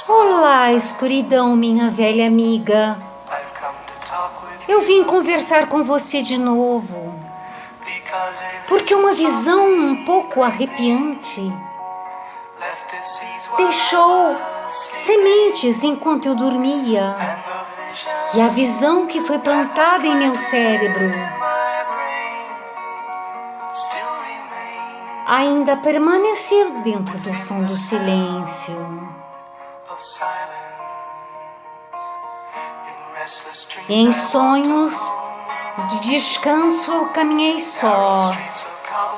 Olá, escuridão, minha velha amiga. Eu vim conversar com você de novo, porque uma visão um pouco arrepiante deixou sementes enquanto eu dormia, e a visão que foi plantada em meu cérebro ainda permaneceu dentro do som do silêncio. Em sonhos de descanso eu caminhei só,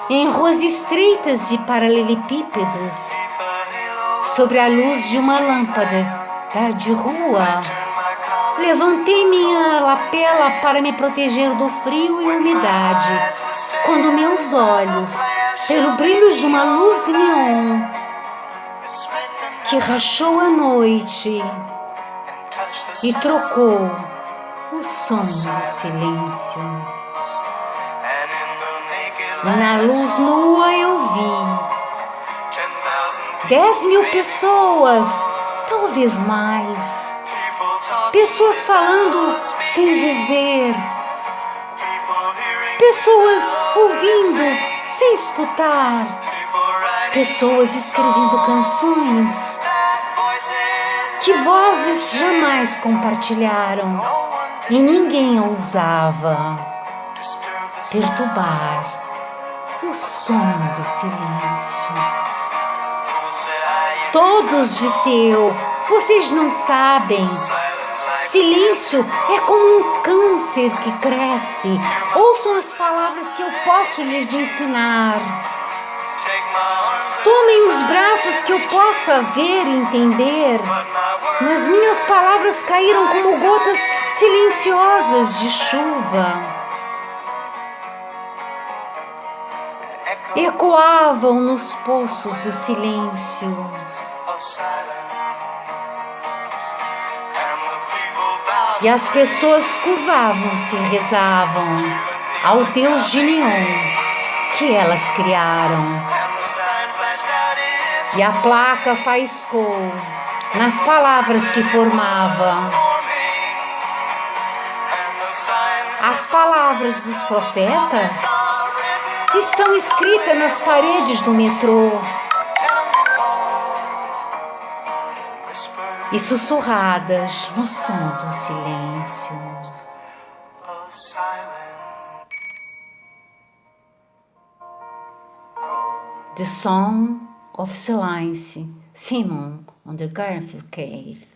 em ruas estreitas de paralelepípedos, sobre a luz de uma lâmpada de rua. Levantei minha lapela para me proteger do frio e umidade, quando meus olhos, pelo brilho de uma luz de neon que rachou a noite e trocou o som do silêncio. Na luz nua eu vi 10.000 pessoas, talvez mais. Pessoas falando sem dizer. Pessoas ouvindo sem escutar. Pessoas escrevendo canções que vozes jamais compartilharam, e ninguém ousava perturbar o som do silêncio. Todos, disse eu, vocês não sabem. Silêncio é como um câncer que cresce. Ouçam as palavras que eu posso lhes ensinar. Tomem os braços que eu possa ver e entender. Mas minhas palavras caíram como gotas silenciosas de chuva. Ecoavam nos poços o silêncio. E as pessoas curvavam-se e rezavam ao Deus de neon que elas criaram. E a placa faiscou nas palavras que formava. As palavras dos profetas estão escritas nas paredes do metrô e sussurradas no som do silêncio. The Song of Silence, Simon on the Garfield Cave.